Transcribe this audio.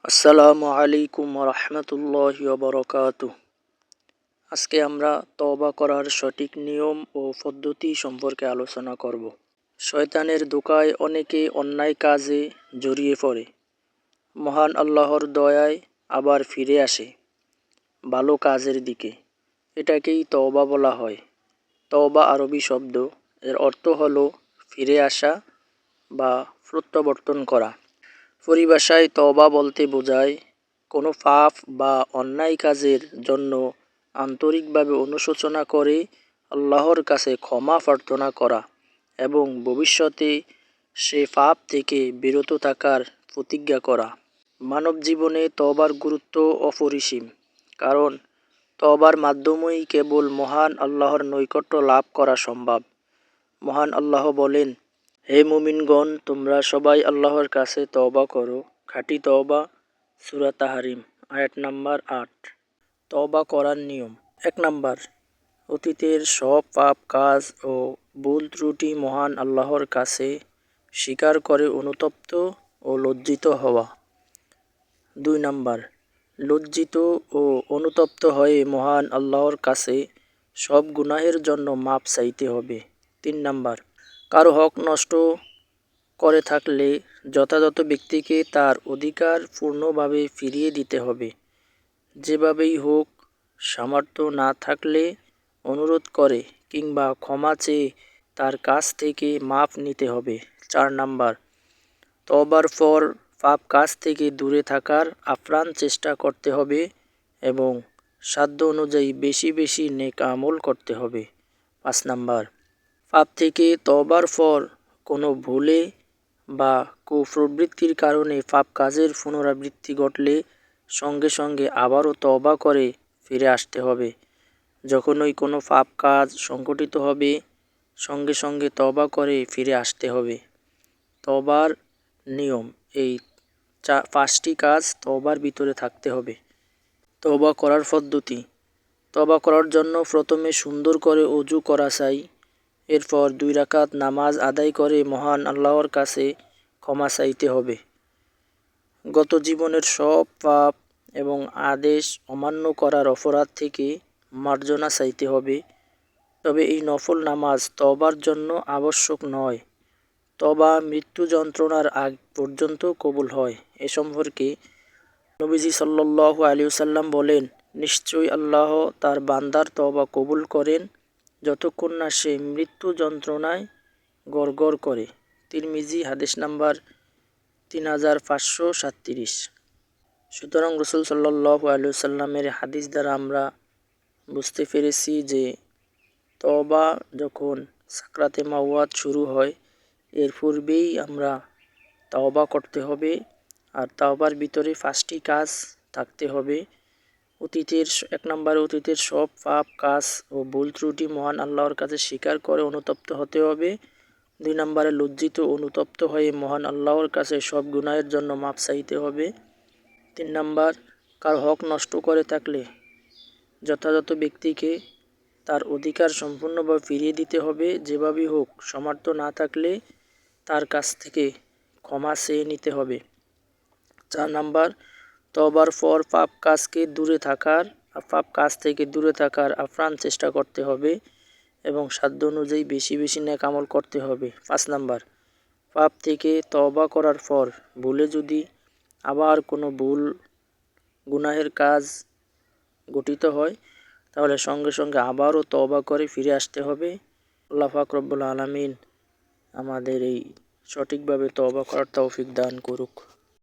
আসসালামু আলাইকুম রহমতুল্লাহি ওয়া বারাকাতুহু। আজকে আমরা তওবা করার সঠিক নিয়ম ও পদ্ধতি সম্পর্কে আলোচনা করব। শয়তানের ধোঁকায় অনেকে অন্যায় কাজে জড়িয়ে পড়ে, মহান আল্লাহর দয়ায় আবার ফিরে আসে ভালো কাজের দিকে। এটাকেই তওবা বলা হয়। তওবা আরবি শব্দ, এর অর্থ হলো ফিরে আসা বা প্রত্যাবর্তন করা। পরিভাষায় তওবা বলতে বোঝায় কোনো পাপ বা অন্যায় কাজের জন্য আন্তরিকভাবে অনুশোচনা করে আল্লাহর কাছে ক্ষমা প্রার্থনা করা এবং ভবিষ্যতে সে পাপ থেকে বিরত থাকার প্রতিজ্ঞা করা। মানব জীবনে তওবার গুরুত্ব অপরিসীম, কারণ তওবার মাধ্যমেই কেবল মহান আল্লাহর নৈকট্য লাভ করা সম্ভব। মহান আল্লাহ বলেন, হে মুমিনগণ, তোমরা সবাই আল্লাহর কাছে তওবা করো। খাঁটি তওবা, সূরা তাহরিম, আয়াত নাম্বার 8। তওবা করার নিয়ম। 1 নাম্বার, অতীতের সব পাপ কাজ ও ভুল ত্রুটি মহান আল্লাহর কাছে স্বীকার করে অনুতপ্ত ও লজ্জিত হওয়া। 2 নাম্বার, লজ্জিত ও অনুতপ্ত হয়ে মহান আল্লাহর কাছে সব গুনাহের জন্য মাপ চাইতে হবে। 3 নাম্বার, কারো হক নষ্ট করে থাকলে যথাযথ ব্যক্তিকে তার অধিকার পূর্ণভাবে ফিরিয়ে দিতে হবে। যেভাবেই হোক, সামর্থ্য না থাকলে অনুরোধ করে কিংবা ক্ষমা চেয়ে তার কাছ থেকে মাপ নিতে হবে। 4 নাম্বার, তওবার পর পাপ কাজ থেকে দূরে থাকার আপ্রাণ চেষ্টা করতে হবে এবং সাধ্য অনুযায়ী বেশি বেশি নেক আমল করতে হবে। 5 নাম্বার, পাপ থেকে তওবার পর কোনো ভুলে বা কুপ্রবৃত্তির কারণে পাপ কাজের পুনরাবৃত্তি ঘটলে সঙ্গে সঙ্গে আবারও তওবা করে ফিরে আসতে হবে। যখনই কোনো পাপ কাজ সংঘটিত হবে, সঙ্গে সঙ্গে তওবা করে ফিরে আসতে হবে। তওবার নিয়ম। এই 5টি কাজ তওবার ভিতরে থাকতে হবে। তওবা করার পদ্ধতি। তওবা করার জন্য প্রথমে সুন্দর করে ওযু করা চাই। এরপর 2 রাকাত নামাজ আদায় করে মহান আল্লাহর কাছে ক্ষমা চাইতে হবে। গত জীবনের সব পাপ এবং আদেশ অমান্য করার অপরাধ থেকে মার্জনা চাইতে হবে। তবে এই নফল নামাজ তওবার জন্য আবশ্যক নয়। তওবা মৃত্যু যন্ত্রণার আগ পর্যন্ত কবুল হয়। এ সম্পর্কে নবীজি সাল্লাল্লাহু আলাইহি ওয়াসাল্লাম বলেন, নিশ্চয়ই আল্লাহ তার বান্দার তওবা কবুল করেন যতক্ষণ না সে মৃত্যু যন্ত্রণায় গড়গড় করে। তিরমিজি, হাদিস নাম্বার 3537। সুতরাং রাসূল সাল্লাল্লাহু আলাইহি ওয়াসাল্লামের হাদিস দ্বারা আমরা বুঝতে পেরেছি যে তওবা যখন সাকরাতে মাউত শুরু হয়, এর পূর্বেই আমরা তওবা করতে হবে। আর তওবার ভিতরে 5টি কাজ থাকতে হবে। 1 নম্বরে অতীতের সব পাপ কাজ ও ভুল ত্রুটি মহান আল্লাহর কাছে স্বীকার করে অনুতপ্ত হতে হবে। 2 নম্বরে লজ্জিত অনুতপ্ত হয়ে মহান আল্লাহর কাছে সব গুনাহের জন্য মাপ চাইতে হবে। 3 নাম্বার, কার হক নষ্ট করে থাকলে যথাযথ ব্যক্তিকে তার অধিকার সম্পূর্ণভাবে ফিরিয়ে দিতে হবে। যেভাবেই হোক, সামর্থ্য না থাকলে তার কাছ থেকে ক্ষমা চেয়ে নিতে হবে। 4 নাম্বার, তওবার পর পাপ কাজ থেকে দূরে থাকার আপ্রাণ চেষ্টা করতে হবে এবং সাধ্য অনুযায়ী বেশি বেশি নেক আমল করতে হবে। 5 নাম্বার, পাপ থেকে তওবা করার পর ভুলে যদি আবার কোনো গুনাহের কাজ গঠিত হয়, তাহলে সঙ্গে সঙ্গে আবারও তওবা করে ফিরে আসতে হবে। আল্লাহ পাক রব্বুল আলামিন আমাদের এই সঠিকভাবে তওবা করার তৌফিক দান করুক।